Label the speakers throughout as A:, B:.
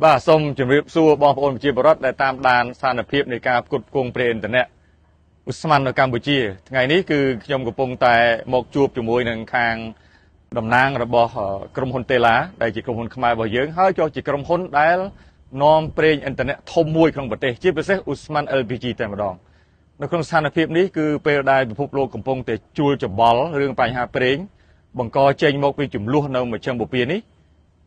A: បាទសូមជម្រាបសួរបងប្អូនប្រជាពលរដ្ឋដែលតាមដានស្ថានភាពនៃការផ្គត់ផ្គង់ប្រេងឥន្ធនៈឧស្ម័ននៅកម្ពុជាថ្ងៃនេះគឺខ្ញុំកំពុងតែមកជួបជាមួយនឹងខាងតំណាងរបស់ក្រុមហ៊ុនតេឡាដែលជាក្រុមហ៊ុនខ្មែររបស់យើងហើយក៏ជាក្រុមហ៊ុនដែលនាំប្រេងឥន្ធនៈធំមួយក្នុងប្រទេសជាពិសេសឧស្ម័ន LPG តែម្ដងនៅក្នុងស្ថានភាពនេះគឺពេលដែលពិភពលោកកំពុងតែជួលច្បល់រឿងបញ្ហាប្រេងបង្កចេញមកពីចំនួននៅមជ្ឈមបូព៌ានេះ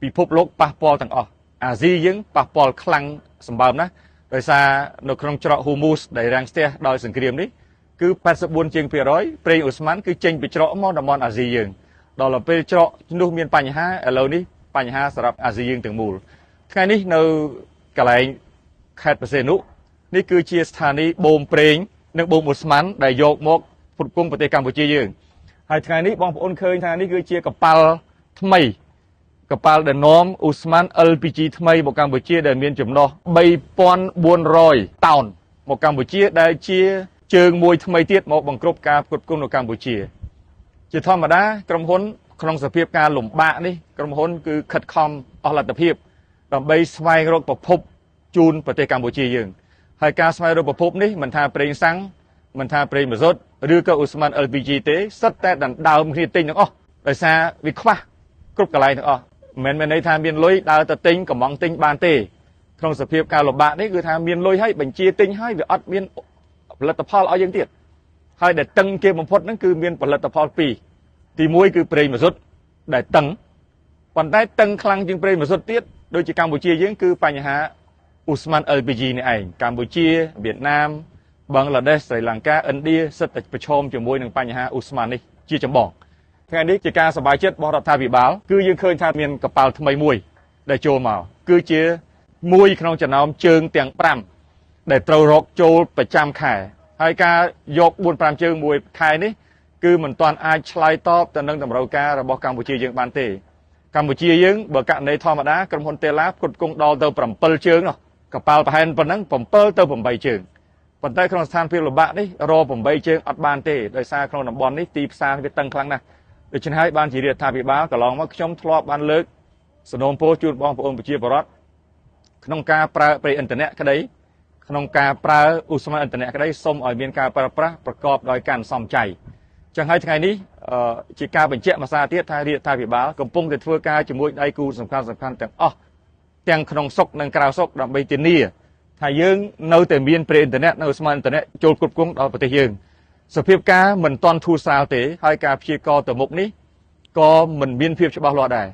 A: ពិភពលោកប៉ះពាល់ទាំងអស់អាស៊ីយើងប៉ះពាល់ខ្លាំងសម្បើមណាស់ដោយសារនៅក្នុងច្រក Hormuz ដែលរាំងស្ទះដោយសង្គ្រាមនេះគឺ84%ប្រេងអូស្ម័នគឺចេញពីច្រកមកតំបន់អាស៊ីយើងដល់ពេលច្រកនោះមានបញ្ហាឥឡូវនេះបញ្ហាសម្រាប់អាស៊ីយើងទាំងមូលថ្ងៃនេះនៅកន្លែងខេត្តបរសេនុនេះគឺជាស្ថានីយ៍បូមប្រេងនិងបូមអូស្ម័នដែលយកមកផ្គត់ផ្គង់ប្រទេសកម្ពុជាយើងហើយថ្ងៃនេះបងប្អូនឃើញថានេះគឺជាកប៉ាល់ថ្មីកប៉ាល់ដែលនាំអូស្ម័ន LPG ថ្មីមកកម្ពុជាដែលមានចំណុះ3400តោនមកកម្ពុជាដែលជាជើងមួយថ្មីទៀតមកបង្ក្រប់ការផ្គត់ផ្គង់នៅកម្ពុជាជាធម្មតាក្រុមហ៊ុនក្នុងសភាពការលំបាកនេះក្រុមហ៊ុនគឺខិតខំអស់លទ្ធភាពដើម្បីស្វែងរកប្រភពជូនប្រទេសកម្ពុជាយើងហើយការស្វែងរកប្រភពនេះមិនថាប្រេងសាំងមិនថាប្រេងម៉ាស៊ុតឬក៏អូស្ម័ន LPG ទេសិតតែដណ្ដើមគ្នាទិញទាំងអស់ដោយសារវាខ្វះគ្រប់កន្លែងទាំងអស់មិនមែនន័យថាមានលុយដើរទៅទិញកំងទិញបានទេក្នុងសភាពការលំបាកនេះគឺថាមានលុយហើយបញ្ជាទិញហើយវាអត់មានផលិតផលឲ្យយើងទៀតហើយដែលតឹងគេបំផុតហ្នឹងគឺមានផលិតផលពីរទី1គឺប្រេងម៉ាស៊ុតដែលតឹងប៉ុន្តែតឹងខ្លាំងជាងប្រេងម៉ាស៊ុតទៀតដូចជាកម្ពុជាយើងគឺបញ្ហាអូស្ម័ន LPG នេះឯងកម្ពុជាវៀតណាមបង់ក្លាដេសស្រីលង្កាឥណ្ឌាសិតតែប្រឈមជាមួយនឹងបញ្ហាអូស្ម័ននេះជាចម្បងថ្ងៃនេះជាការសប្បាយចិត្តរបស់រដ្ឋាភិបាលគឺយើងឃើញថាមានកប៉ាល់ថ្មីមួយដែលចូលមកគឺជាមួយក្នុងចំណោមជើងទាំង5ដែលត្រូវរកចូលប្រចាំខែហើយការយក4-5ជើងមួយខែនេះគឺមិនទាន់អាចឆ្លើយតបទៅនឹងតម្រូវការរបស់កម្ពុជាយើងបានទេកម្ពុជាយើងបើករណីធម្មតាក្រុមហ៊ុនតេឡាផ្គត់ផ្គង់ដល់ទៅ7ជើងនោះកប៉ាល់ប្រហែលប៉ុណ្ណឹង7ទៅ8ជើងប៉ុន្តែក្នុងស្ថានភាពលំបាកនេះរ8ជើងអត់បានទេដោយសារក្នុងតំបន់នេះទីផ្សារវាតឹងខ្លាំងណាស់ដូច្នេះហើយបានជារដ្ឋាភិបាលកន្លងមកខ្ញុំធ្លាប់បានលើកសំណូមពរជូនបងប្អូនប្រជាពលរដ្ឋក្នុងការប្រើប្រេងឥន្ធនៈក្តីក្នុងការប្រើឧស្ម័នឥន្ធនៈក្តីសូមឲ្យមានការប្រើប្រាស់ប្រកបដោយការសមចៃចឹងហើយថ្ងៃនេះជាការបញ្ជាក់មួយសារទៀតថារដ្ឋាភិបាលកំពុងតែធ្វើការជាមួយដៃគូសំខាន់ទាំងអស់ទាំងក្នុងស្រុកនិងក្រៅស្រុកដើម្បីធានាថាយើងនៅតែមានប្រេងឥន្ធនៈនៅឧស្ម័នឥន្ធនៈចូលគ្រប់គ្រងដល់ប្រទេសយើងសភាពការមិនទាន់ធូរស្រាលទេហើយការព្យាករទៅមុខនេះក៏មិនមានភាពច្បាស់លាស់ដែរ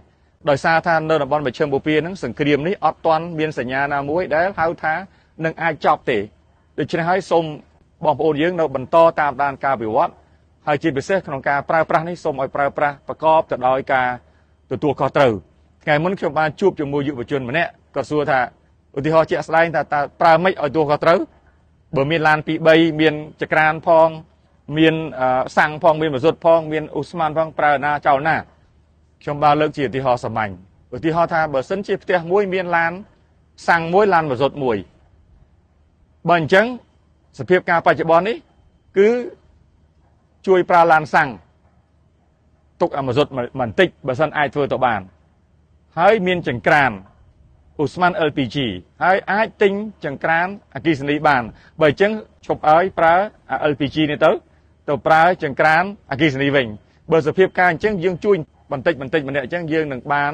A: ដោយសារថានៅតំបន់មជ្ឈមបូព៌ាហ្នឹងសង្គ្រាមនេះអត់ទាន់មានសញ្ញាណាមួយដែលហៅថានឹងអាចចប់ទេដូច្នេះហើយសូមបងប្អូនយើងនៅបន្តតាមដានការវិវត្តហើយជាពិសេសក្នុងការប្រើប្រាស់នេះសូមឲ្យប្រើប្រាស់ប្រកបទៅដោយការទទួលខុសត្រូវថ្ងៃមុនខ្ញុំបានជួបជាមួយយុវជនម្នាក់គាត់សួរថាឧទាហរណ៍ជាក់ស្ដែងថាតើប្រើម៉េចឲ្យទទួលខុសត្រូវបើមានឡាន2 3មានចក្រានផងមានសាំងផងមានម៉ាស៊ុតផងមានអូស្ម័នផងប្រើណាចោលណាខ្ញុំបានលើកជាឧទាហរណ៍សាមញ្ញឧទាហរណ៍ថាបើសិនជាផ្ទះមួយមានឡានសាំងមួយឡានម៉ាស៊ុតមួយបើអញ្ចឹងសភាពការបច្ចុប្បន្ននេះគឺជួយប្រើឡានសាំងទុកអាម៉ាស៊ុតបន្តិចបើសិនអាចធ្វើទៅបានហើយមានចង្ក្រានអូស្ម័ន LPG ហើយអាចទិញចង្ក្រានអគ្គិសនីបានបើអញ្ចឹងឈប់ឲ្យប្រើ LPG នេះទៅប្រើចង្ក្រានអគ្គិសនីវិញបើសភាពការអញ្ចឹងយើងជួយបន្តិចម្នាក់អញ្ចឹងយើងនឹងបាន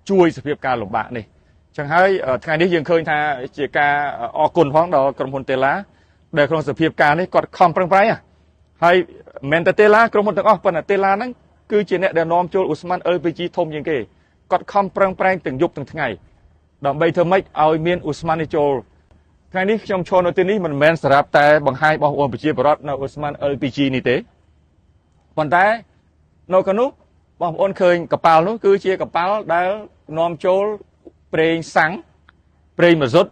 A: ជួយសភាពការលំបាកនេះអញ្ចឹងហើយថ្ងៃនេះយើងឃើញថាជាការអរគុណផងដល់ក្រុមហ៊ុនតេឡាដែលក្នុងសភាពការនេះគាត់ខំប្រឹងប្រែងហើយមិនមែនតែតេឡាក្រុមហ៊ុនទាំងអស់ប៉ុន្តែតេឡាហ្នឹងគឺជាអ្នកដែលនាំចូលអូស្ម័ន LPG ធំជាងគេគាត់ខំប្រឹងប្រែងទាំងយប់ទាំងថ្ងៃដើម្បីធ្វើម៉េចឲ្យមានអូស្ម័ននេះចូលថ្ងៃនេះខ្ញុំឈរនៅទីនេះមិនមែនសម្រាប់តែបង្ហាញបងប្អូនប្រជាពលរដ្ឋនៅអូស្ម័ន LPG នេះទេប៉ុន្តែនៅក្នុងនោះបងប្អូនឃើញកប៉ាល់នោះគឺជាកប៉ាល់ដែលនាំចូលប្រេងសាំងប្រេងម៉ាស៊ុត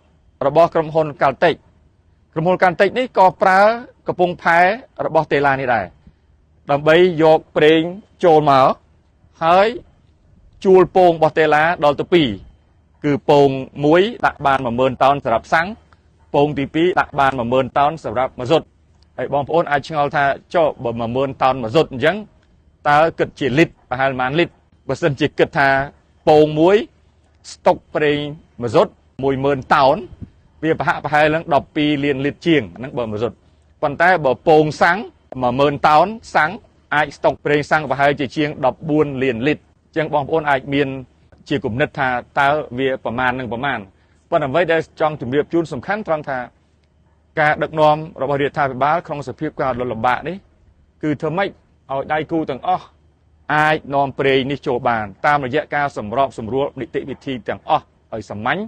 A: របស់ក្រុមហ៊ុន Caltex ក្រុមហ៊ុន Caltex នេះក៏ប្រើកំពង់ផែរបស់តេឡានេះដែរដើម្បីយកប្រេងចូលមកហើយជួលពងរបស់តេឡាដល់ទៅ2គឺពង1ដាក់បាន10000តោនសម្រាប់សាំងពងទី2ដាក់បាន10000តោនសម្រាប់ម៉ាស៊ុតហើយបងប្អូនអាចឆ្ងល់ថាចុះបើ10000តោនម៉ាស៊ុតអញ្ចឹងតើគិតជាលីត្រប្រហែលប៉ុន្មានលីត្របើសិនជាគិតថាពង1 ស្តុកប្រេងម៉ាស៊ុត 10000 តោនវាប្រហាក់ប្រហែលនឹង12លានលីត្រជាងហ្នឹងបើម៉ាស៊ុតប៉ុន្តែបើពងសាំង 10000 តោនសាំងអាចស្តុកប្រេងសាំងប្រហែលជាជាង14លានលីត្រអញ្ចឹងបងប្អូនអាចមានជាគំនិតថាតើវាប្រមាណនឹងប្រមាណប៉ុន្តែអ្វីដែលចង់ជម្រាបជូនសំខាន់ត្រង់ថាការដឹកនាំរបស់រដ្ឋាភិបាលក្នុងសភាពការលំបាកនេះគឺធ្វើម៉េចឲ្យដៃគូទាំងអស់អាចនាំប្រេងនេះចូលបានតាមរយៈការសម្របសម្រួលនីតិវិធីទាំងអស់ឲ្យសាមញ្ញ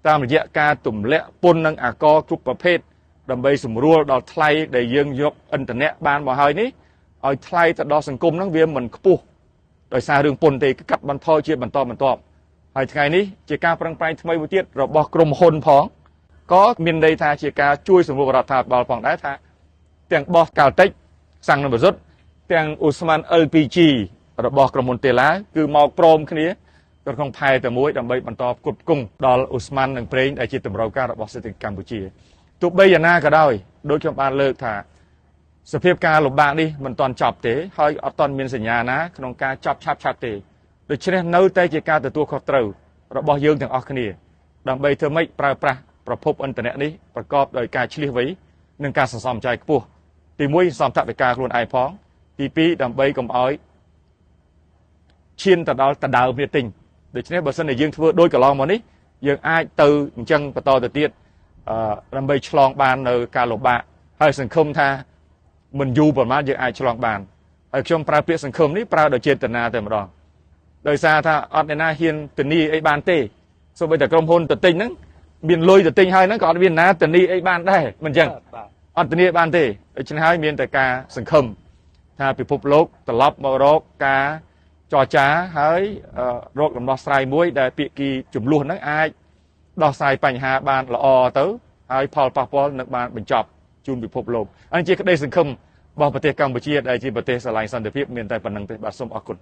A: តាមរយៈការទម្លាក់ពន្ធនិងអាករគ្រប់ប្រភេទដើម្បីសម្រួលដល់ថ្លៃដែលយើងយកឥន្ធនៈបានមកហើយនេះឲ្យថ្លៃទៅដល់សង្គមហ្នឹងវាមិនខ្ពស់ដោយសាររឿងពន្ធទេកាត់បន្ថយជាបន្តបន្ទាប់ហើយថ្ងៃនេះជាការប្រឹងប្រែងថ្មីមួយទៀតរបស់ក្រុមហ៊ុនផងក៏មានន័យថាជាការជួយសម្រួលរដ្ឋាភិបាលផងដែរថាទាំងបោះកាល់តិចសាំងនៅប្រសុទ្ធទាំងអូស្មန် LPG របស់ក្រុមហ៊ុនតេឡាគឺមកព្រមគ្នាក្នុងផែតែមួយដើម្បីបន្តផ្គត់ផ្គង់ដល់អូស្មန်និងប្រេងដែលជាតម្រូវការរបស់សេដ្ឋកិច្ចកម្ពុជាទោះបីយ៉ាងណាក៏ដោយដូចខ្ញុំបានលើកថាសភាពការលំបាកនេះមិនទាន់ចប់ទេហើយអត់ទាន់មានសញ្ញាណាក្នុងការចប់ឆាប់ទេដូច្នេះនៅតែជាការទទួលខុសត្រូវរបស់យើងទាំងអស់គ្នាដើម្បីធ្វើម៉េចប្រើប្រាស់ប្រភពឥន្ធនៈនេះប្រកបដោយការឆ្លៀសវៃនិងការសន្សំចៃខ្ពស់ទី1សំថវិកាខ្លួនឯងផងទី2ដើម្បីកុំឲ្យឈានទៅដល់ដដើមវាទិញដូច្នេះបើសិនជាយើងធ្វើដូចកន្លងមកនេះយើងអាចទៅអញ្ចឹងបន្តទៅទៀតដើម្បីឆ្លងបាននៅការលំបាកហើយសង្ឃឹមថាមិនយូរប្រហែលយើងអាចឆ្លងបានហើយខ្ញុំប្រើពាក្យសង្ឃឹមនេះប្រើដោយចេតនាតែម្ដងដោយសារថាអត់អ្នកណាហ៊ានធានាអីបានទេសូម្បីតែក្រុមហ៊ុនទៅទិញហ្នឹងមានលុយទៅទិញហើយហ្នឹងក៏អត់មានណាធានាអីបានដែរមិនអញ្ចឹងអត់ធានាបានទេដូច្នេះហើយមានតែការសង្ឃឹមថាពិភពលោកត្រឡប់មករកការចរចាហើយរកដំណោះស្រាយមួយដែលភាគីចំនួនហ្នឹងអាចដោះស្រាយបញ្ហាបានល្អទៅហើយផលប៉ះពាល់នឹងបានបញ្ចប់ជូនពិភពលោកអញ្ចឹងជាក្តីសង្ឃឹមរបស់ប្រទេសកម្ពុជាដែលជាប្រទេសស្រឡាញ់សន្តិភាពមានតែប៉ុណ្្នឹងទេបាទសូមអរគុណ